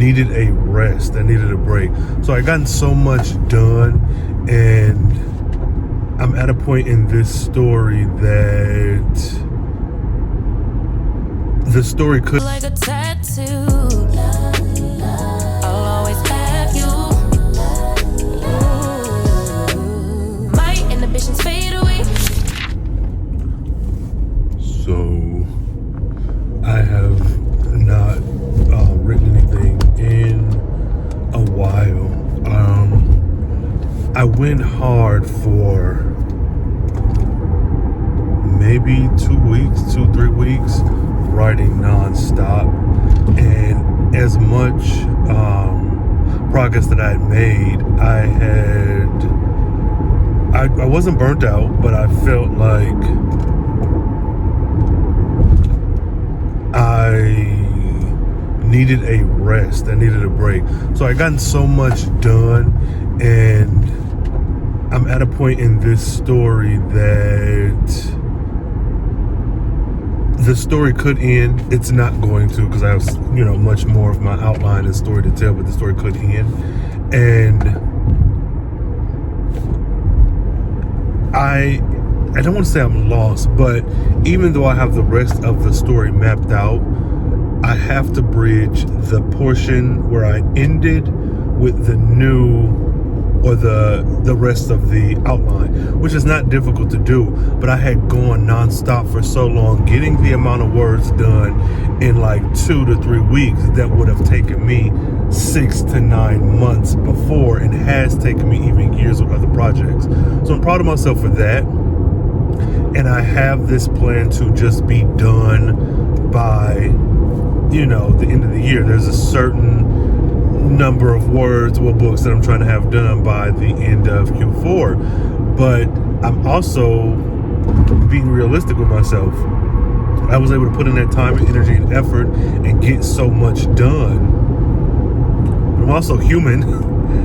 needed a rest. I needed a break. So I gotten so much done, and I'm at a point in this story that the story could like a tattoo. I'll always have you. My inhibitions fade away. So I have not written anything in a while. I went hard for maybe 3 weeks, writing nonstop, and as much progress that I had made, I wasn't burnt out, but I felt like I needed a rest. I needed a break. So I gotten so much done, and I'm at a point in this story that the story could end. It's not going to, because I have, much more of my outline and story to tell, but the story could end. And I don't want to say I'm lost, but even though I have the rest of the story mapped out, I have to bridge the portion where I ended with the new, or the rest of the outline, which is not difficult to do, but I had gone nonstop for so long, getting the amount of words done in like 2 to 3 weeks that would have taken me 6 to 9 months before, and has taken me even years with other projects. So I'm proud of myself for that, and I have this plan to just be done by the end of the year. There's a certain number of words or books that I'm trying to have done by the end of Q4, but I'm also being realistic with myself. I was able to put in that time and energy and effort and get so much done. I'm also human.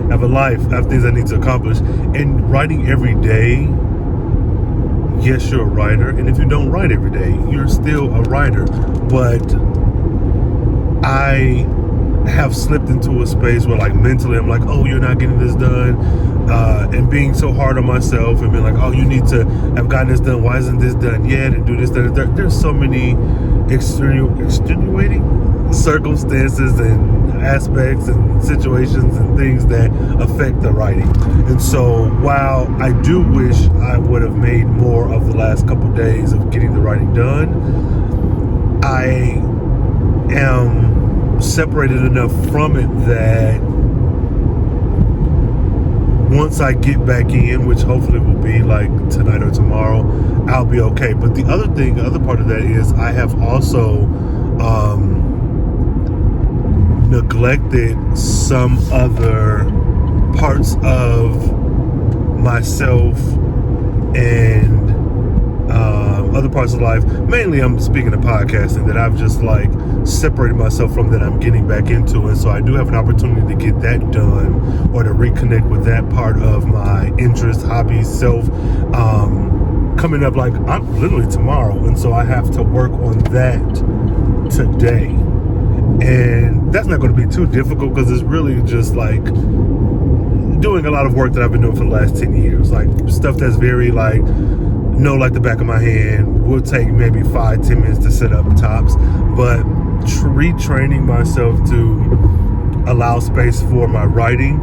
I have a life. I have things I need to accomplish, and writing every day, yes, you're a writer, and if you don't write every day, you're still a writer. But I have slipped into a space where, like, mentally I'm like, oh, you're not getting this done, and being so hard on myself and being like, oh, you need to have gotten this done, why isn't this done yet, and do this, that, and that. There's so many extenuating circumstances and aspects and situations and things that affect the writing. And so while I do wish I would have made more of the last couple of days of getting the writing done, I am separated enough from it that once I get back in, which hopefully will be like tonight or tomorrow, I'll be okay. But the other part of that is I have also neglected some other parts of myself and other parts of life. Mainly I'm speaking of podcasting, that I've just like separated myself from, that I'm getting back into. And so I do have an opportunity to get that done, or to reconnect with that part of my interest, hobby, self, coming up like literally tomorrow. And so I have to work on that today. And that's not going to be too difficult, because it's really just like doing a lot of work that I've been doing for the last 10 years. Like stuff that's very like like the back of my hand, will take maybe 5-10 minutes to set up tops. But retraining myself to allow space for my writing,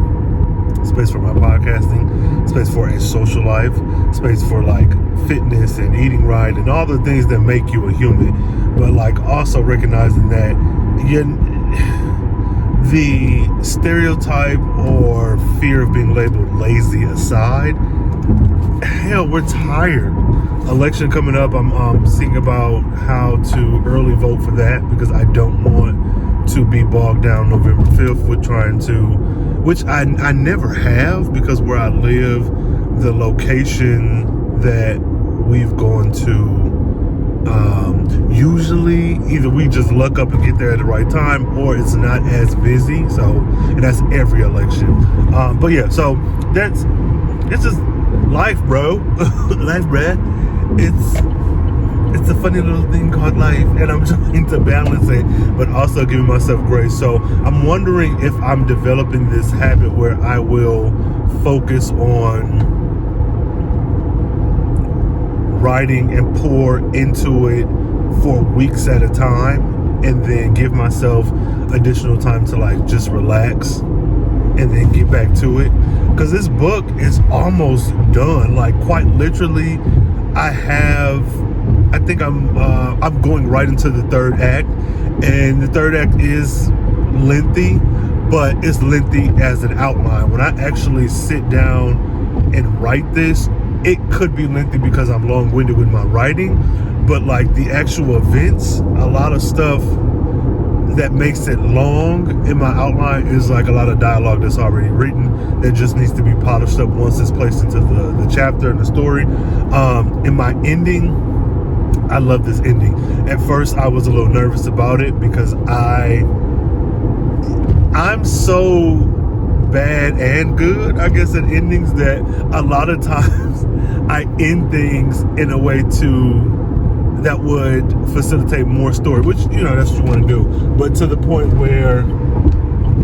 space for my podcasting, space for a social life, space for like fitness and eating right and all the things that make you a human. But like also recognizing that the stereotype or fear of being labeled lazy aside, hell, we're tired. Election coming up, I'm seeing about how to early vote for that, because I don't want to be bogged down November 5th with trying to, which I never have, because where I live, the location that we've gone to, usually either we just luck up and get there at the right time, or it's not as busy. So, and that's every election. But yeah, so it's just life, bro. Life, bruh. it's a funny little thing called life, and I'm trying to balance it, but also giving myself grace. So I'm wondering if I'm developing this habit where I will focus on writing and pour into it for weeks at a time, and then give myself additional time to like just relax and then get back to it. Because this book is almost done, like quite literally. I think I'm going right into the third act, and the third act is lengthy, but it's lengthy as an outline. When I actually sit down and write this, it could be lengthy because I'm long-winded with my writing, but like the actual events, a lot of stuff that makes it long in my outline is like a lot of dialogue that's already written that just needs to be polished up once it's placed into the chapter and the story. In my ending, I love this ending. At first I was a little nervous about it because I'm so bad and good, I guess, at endings that a lot of times I end things in a way that would facilitate more story, which, you know, that's what you want to do, but to the point where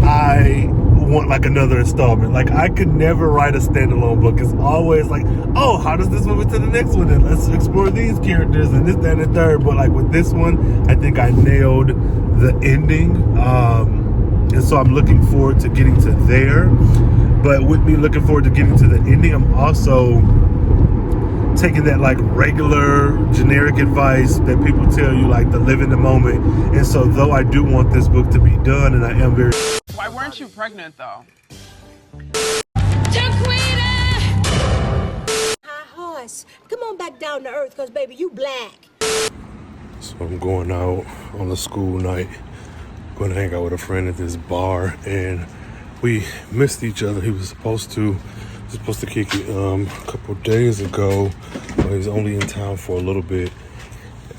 I want like another installment. Like I could never write a standalone book. It's always like, oh, how does this move into the next one, and let's explore these characters and this, that, and the third. But like with this one, I think I nailed the ending, and so I'm looking forward to getting to there. But with me looking forward to getting to the ending, I'm also taking that like regular generic advice that people tell you, like to live in the moment. And so though I do want this book to be done, and I am very... Why weren't you pregnant though? High horse, come on back down to earth, cause baby, you black. So I'm going out on a school night, going to hang out with a friend at this bar, and we missed each other. He was supposed to kick it a couple days ago, but he was only in town for a little bit.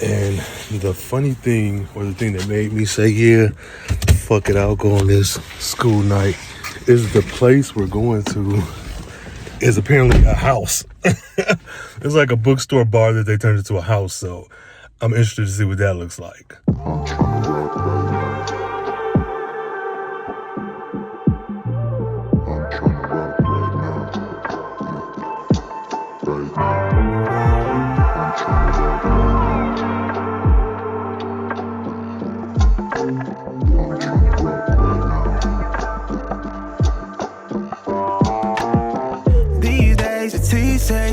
And the funny thing, or the thing that made me say, yeah, fuck it, I'll go on this school night, is the place we're going to is apparently a house. It's like a bookstore bar that they turned into a house. So I'm interested to see what that looks like.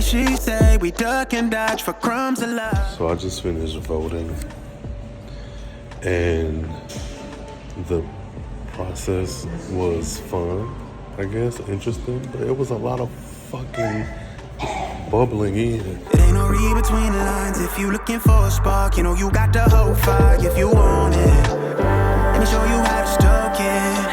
She say we duck and dodge for crumbs alive. So I just finished voting, and the process was fun, I guess, interesting, but it was a lot of fucking bubbling in. It ain't no read between the lines. If you looking for a spark, you know you got the whole fire if you want it. Let me show you how to stoke it.